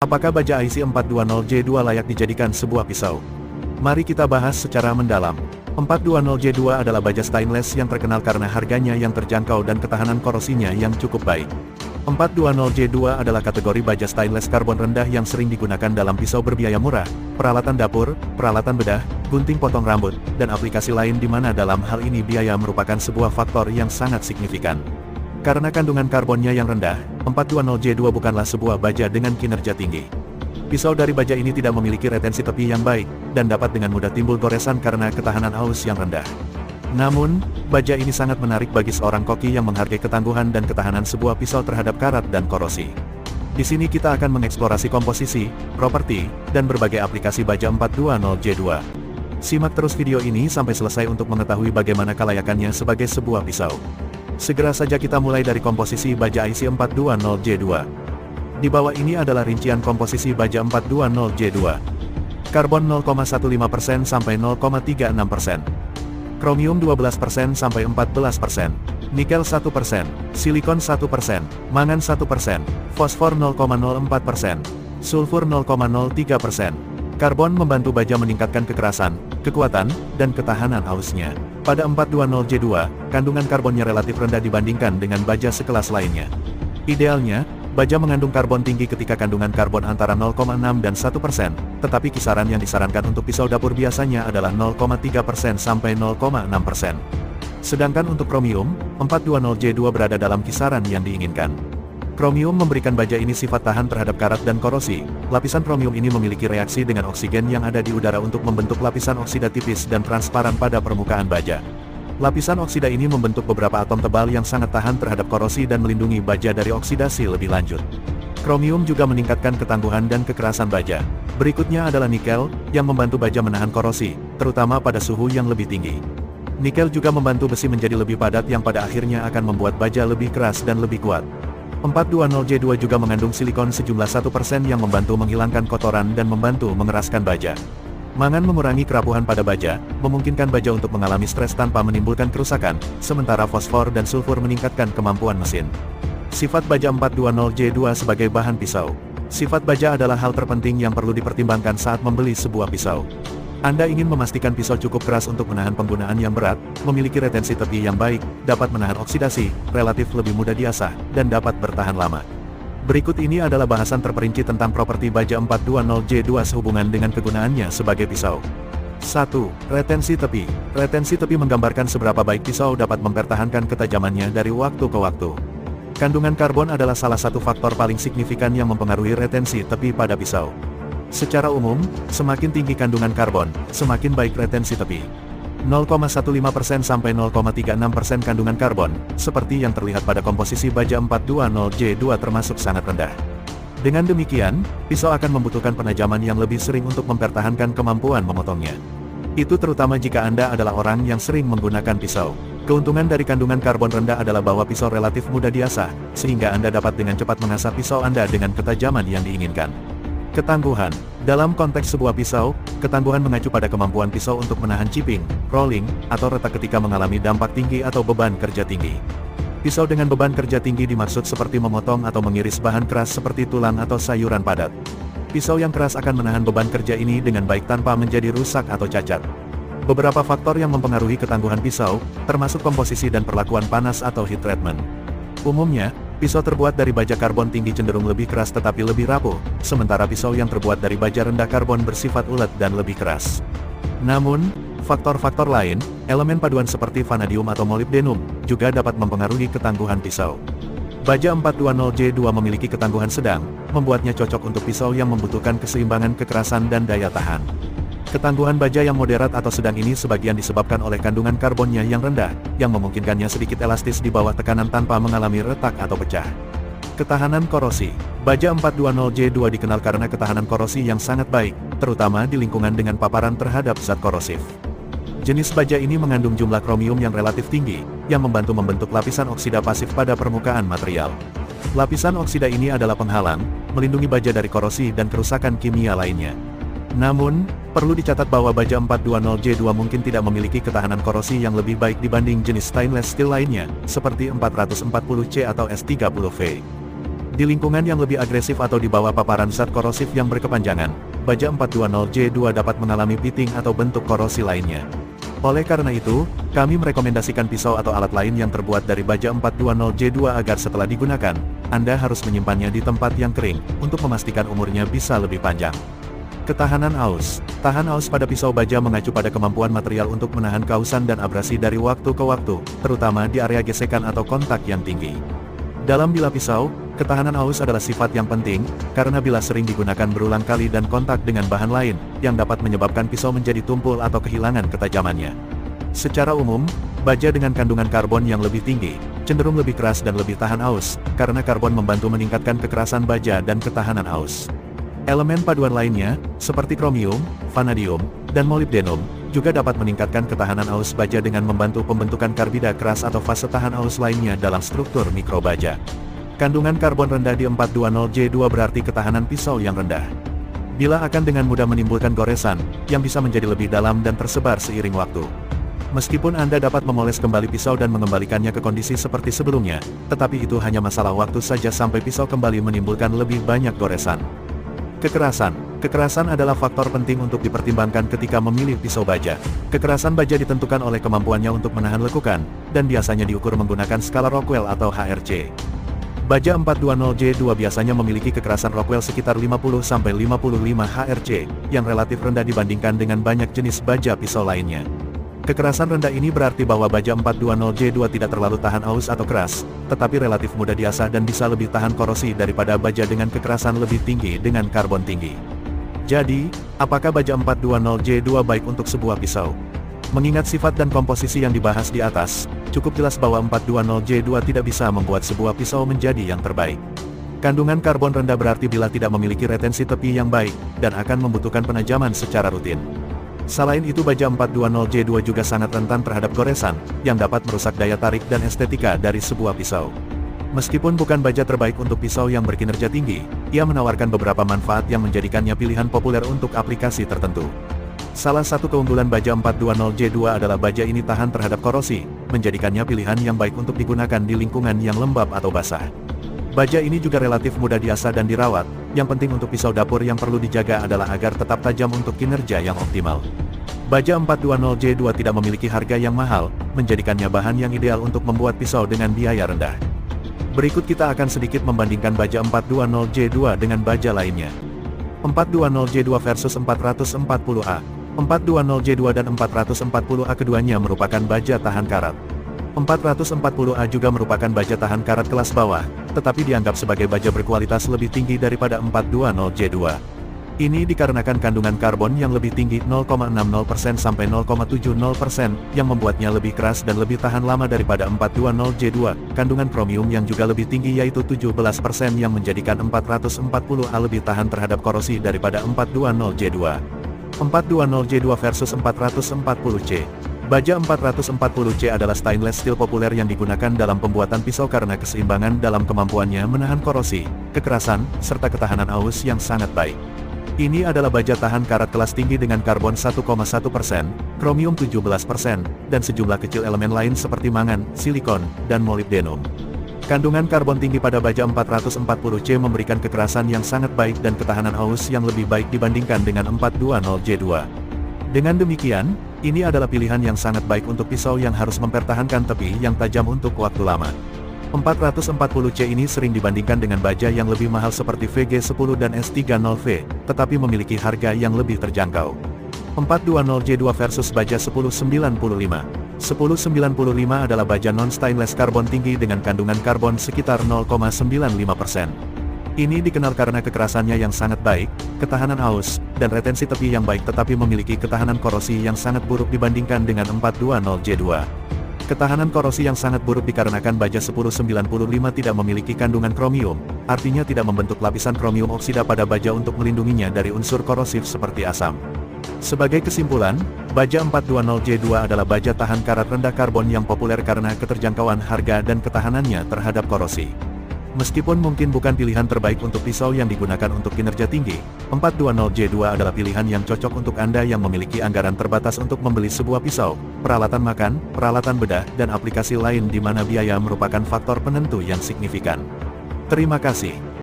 Apakah baja IC420J2 layak dijadikan sebuah pisau? Mari kita bahas secara mendalam. 420J2 adalah baja stainless yang terkenal karena harganya yang terjangkau dan ketahanan korosinya yang cukup baik. 420J2 adalah kategori baja stainless karbon rendah yang sering digunakan dalam pisau berbiaya murah, peralatan dapur, peralatan bedah, gunting potong rambut, dan aplikasi lain di mana dalam hal ini biaya merupakan sebuah faktor yang sangat signifikan. Karena kandungan karbonnya yang rendah, 420J2 bukanlah sebuah baja dengan kinerja tinggi. Pisau dari baja ini tidak memiliki retensi tepi yang baik, dan dapat dengan mudah timbul goresan karena ketahanan aus yang rendah. Namun, baja ini sangat menarik bagi seorang koki yang menghargai ketangguhan dan ketahanan sebuah pisau terhadap karat dan korosi. Di sini kita akan mengeksplorasi komposisi, properti, dan berbagai aplikasi baja 420J2. Simak terus video ini sampai selesai untuk mengetahui bagaimana kelayakannya sebagai sebuah pisau. Segera saja kita mulai dari komposisi baja IC420J2. Di bawah ini adalah rincian komposisi baja 420J2. Karbon 0,15% sampai 0,36%. Kromium 12% sampai 14%. Nikel 1%. Silikon 1%. Mangan 1%. Fosfor 0,04%. Sulfur 0,03%. Karbon membantu baja meningkatkan kekerasan, kekuatan, dan ketahanan ausnya. Pada 420J2, kandungan karbonnya relatif rendah dibandingkan dengan baja sekelas lainnya. Idealnya, baja mengandung karbon tinggi ketika kandungan karbon antara 0,6 dan 1%, tetapi kisaran yang disarankan untuk pisau dapur biasanya adalah 0,3% sampai 0,6%. Sedangkan untuk kromium, 420J2 berada dalam kisaran yang diinginkan. Kromium memberikan baja ini sifat tahan terhadap karat dan korosi. Lapisan kromium ini memiliki reaksi dengan oksigen yang ada di udara untuk membentuk lapisan oksida tipis dan transparan pada permukaan baja. Lapisan oksida ini membentuk beberapa atom tebal yang sangat tahan terhadap korosi dan melindungi baja dari oksidasi lebih lanjut. Kromium juga meningkatkan ketangguhan dan kekerasan baja. Berikutnya adalah nikel, yang membantu baja menahan korosi, terutama pada suhu yang lebih tinggi. Nikel juga membantu besi menjadi lebih padat yang pada akhirnya akan membuat baja lebih keras dan lebih kuat. 420J2 juga mengandung silikon sejumlah 1% yang membantu menghilangkan kotoran dan membantu mengeraskan baja. Mangan mengurangi kerapuhan pada baja, memungkinkan baja untuk mengalami stres tanpa menimbulkan kerusakan, sementara fosfor dan sulfur meningkatkan kemampuan mesin. Sifat baja 420J2 sebagai bahan pisau. Sifat baja adalah hal terpenting yang perlu dipertimbangkan saat membeli sebuah pisau. Anda ingin memastikan pisau cukup keras untuk menahan penggunaan yang berat, memiliki retensi tepi yang baik, dapat menahan oksidasi, relatif lebih mudah diasah, dan dapat bertahan lama. Berikut ini adalah bahasan terperinci tentang properti baja 420J2 sehubungan dengan kegunaannya sebagai pisau. 1. Retensi tepi. Retensi tepi menggambarkan seberapa baik pisau dapat mempertahankan ketajamannya dari waktu ke waktu. Kandungan karbon adalah salah satu faktor paling signifikan yang mempengaruhi retensi tepi pada pisau. Secara umum, semakin tinggi kandungan karbon, semakin baik retensi tepi. 0,15% sampai 0,36% kandungan karbon, seperti yang terlihat pada komposisi baja 420J2 termasuk sangat rendah. Dengan demikian, pisau akan membutuhkan penajaman yang lebih sering untuk mempertahankan kemampuan memotongnya. Itu terutama jika Anda adalah orang yang sering menggunakan pisau. Keuntungan dari kandungan karbon rendah adalah bahwa pisau relatif mudah diasah, sehingga Anda dapat dengan cepat mengasah pisau Anda dengan ketajaman yang diinginkan. Ketangguhan. Dalam konteks sebuah pisau, ketangguhan mengacu pada kemampuan pisau untuk menahan chipping, rolling, atau retak ketika mengalami dampak tinggi atau beban kerja tinggi. Pisau dengan beban kerja tinggi dimaksud seperti memotong atau mengiris bahan keras seperti tulang atau sayuran padat. Pisau yang keras akan menahan beban kerja ini dengan baik tanpa menjadi rusak atau cacat. Beberapa faktor yang mempengaruhi ketangguhan pisau, termasuk komposisi dan perlakuan panas atau heat treatment. Umumnya, pisau terbuat dari baja karbon tinggi cenderung lebih keras tetapi lebih rapuh, sementara pisau yang terbuat dari baja rendah karbon bersifat ulet dan lebih keras. Namun, faktor-faktor lain, elemen paduan seperti vanadium atau molybdenum, juga dapat mempengaruhi ketangguhan pisau. Baja 420J2 memiliki ketangguhan sedang, membuatnya cocok untuk pisau yang membutuhkan keseimbangan kekerasan dan daya tahan. Ketangguhan baja yang moderat atau sedang ini sebagian disebabkan oleh kandungan karbonnya yang rendah, yang memungkinkannya sedikit elastis di bawah tekanan tanpa mengalami retak atau pecah. Ketahanan korosi. Baja 420J2 dikenal karena ketahanan korosi yang sangat baik, terutama di lingkungan dengan paparan terhadap zat korosif. Jenis baja ini mengandung jumlah kromium yang relatif tinggi, yang membantu membentuk lapisan oksida pasif pada permukaan material. Lapisan oksida ini adalah penghalang, melindungi baja dari korosi dan kerusakan kimia lainnya. Namun, perlu dicatat bahwa baja 420J2 mungkin tidak memiliki ketahanan korosi yang lebih baik dibanding jenis stainless steel lainnya, seperti 440C atau S30V. Di lingkungan yang lebih agresif atau di bawah paparan zat korosif yang berkepanjangan, baja 420J2 dapat mengalami pitting atau bentuk korosi lainnya. Oleh karena itu, kami merekomendasikan pisau atau alat lain yang terbuat dari baja 420J2 agar setelah digunakan, Anda harus menyimpannya di tempat yang kering, untuk memastikan umurnya bisa lebih panjang. Ketahanan aus. Tahan aus pada pisau baja mengacu pada kemampuan material untuk menahan kausan dan abrasi dari waktu ke waktu, terutama di area gesekan atau kontak yang tinggi. Dalam bilah pisau, ketahanan aus adalah sifat yang penting, karena bilah sering digunakan berulang kali dan kontak dengan bahan lain, yang dapat menyebabkan pisau menjadi tumpul atau kehilangan ketajamannya. Secara umum, baja dengan kandungan karbon yang lebih tinggi, cenderung lebih keras dan lebih tahan aus, karena karbon membantu meningkatkan kekerasan baja dan ketahanan aus. Elemen paduan lainnya, seperti kromium, vanadium, dan molybdenum, juga dapat meningkatkan ketahanan aus baja dengan membantu pembentukan karbida keras atau fase tahan aus lainnya dalam struktur mikro baja. Kandungan karbon rendah di 420J2 berarti ketahanan pisau yang rendah. Bilah akan dengan mudah menimbulkan goresan, yang bisa menjadi lebih dalam dan tersebar seiring waktu. Meskipun Anda dapat memoles kembali pisau dan mengembalikannya ke kondisi seperti sebelumnya, tetapi itu hanya masalah waktu saja sampai pisau kembali menimbulkan lebih banyak goresan. Kekerasan. Kekerasan adalah faktor penting untuk dipertimbangkan ketika memilih pisau baja. Kekerasan baja ditentukan oleh kemampuannya untuk menahan lekukan, dan biasanya diukur menggunakan skala Rockwell atau HRC. Baja 420J2 biasanya memiliki kekerasan Rockwell sekitar 50–55 HRC, yang relatif rendah dibandingkan dengan banyak jenis baja pisau lainnya. Kekerasan rendah ini berarti bahwa baja 420J2 tidak terlalu tahan aus atau keras, tetapi relatif mudah diasah dan bisa lebih tahan korosi daripada baja dengan kekerasan lebih tinggi dengan karbon tinggi. Jadi, apakah baja 420J2 baik untuk sebuah pisau? Mengingat sifat dan komposisi yang dibahas di atas, cukup jelas bahwa 420J2 tidak bisa membuat sebuah pisau menjadi yang terbaik. Kandungan karbon rendah berarti bila tidak memiliki retensi tepi yang baik, dan akan membutuhkan penajaman secara rutin. Selain itu baja 420J2 juga sangat rentan terhadap goresan, yang dapat merusak daya tarik dan estetika dari sebuah pisau. Meskipun bukan baja terbaik untuk pisau yang berkinerja tinggi, ia menawarkan beberapa manfaat yang menjadikannya pilihan populer untuk aplikasi tertentu. Salah satu keunggulan baja 420J2 adalah baja ini tahan terhadap korosi, menjadikannya pilihan yang baik untuk digunakan di lingkungan yang lembab atau basah. Baja ini juga relatif mudah diasah dan dirawat, yang penting untuk pisau dapur yang perlu dijaga adalah agar tetap tajam untuk kinerja yang optimal. Baja 420J2 tidak memiliki harga yang mahal, menjadikannya bahan yang ideal untuk membuat pisau dengan biaya rendah. Berikut kita akan sedikit membandingkan baja 420J2 dengan baja lainnya. 420J2 versus 440A. 420J2 dan 440A keduanya merupakan baja tahan karat. 440A juga merupakan baja tahan karat kelas bawah, tetapi dianggap sebagai baja berkualitas lebih tinggi daripada 420J2. Ini dikarenakan kandungan karbon yang lebih tinggi 0,60% sampai 0,70%, yang membuatnya lebih keras dan lebih tahan lama daripada 420J2. Kandungan kromium yang juga lebih tinggi yaitu 17% yang menjadikan 440A lebih tahan terhadap korosi daripada 420J2. 420J2 versus 440C. Baja 440C adalah stainless steel populer yang digunakan dalam pembuatan pisau karena keseimbangan dalam kemampuannya menahan korosi, kekerasan, serta ketahanan aus yang sangat baik. Ini adalah baja tahan karat kelas tinggi dengan karbon 1,1%, kromium 17%, dan sejumlah kecil elemen lain seperti mangan, silikon, dan molybdenum. Kandungan karbon tinggi pada baja 440C memberikan kekerasan yang sangat baik dan ketahanan aus yang lebih baik dibandingkan dengan 420J2. Dengan demikian, ini adalah pilihan yang sangat baik untuk pisau yang harus mempertahankan tepi yang tajam untuk waktu lama. 440C ini sering dibandingkan dengan baja yang lebih mahal seperti VG10 dan S30V, tetapi memiliki harga yang lebih terjangkau. 420J2 versus baja 1095. 1095 adalah baja non-stainless karbon tinggi dengan kandungan karbon sekitar 0,95%. Ini dikenal karena kekerasannya yang sangat baik, ketahanan aus, dan retensi tepi yang baik tetapi memiliki ketahanan korosi yang sangat buruk dibandingkan dengan 420J2. Ketahanan korosi yang sangat buruk dikarenakan baja 1095 tidak memiliki kandungan kromium, artinya tidak membentuk lapisan kromium oksida pada baja untuk melindunginya dari unsur korosif seperti asam. Sebagai kesimpulan, baja 420J2 adalah baja tahan karat rendah karbon yang populer karena keterjangkauan harga dan ketahanannya terhadap korosi. Meskipun mungkin bukan pilihan terbaik untuk pisau yang digunakan untuk kinerja tinggi, 420J2 adalah pilihan yang cocok untuk Anda yang memiliki anggaran terbatas untuk membeli sebuah pisau, peralatan makan, peralatan bedah, dan aplikasi lain di mana biaya merupakan faktor penentu yang signifikan. Terima kasih.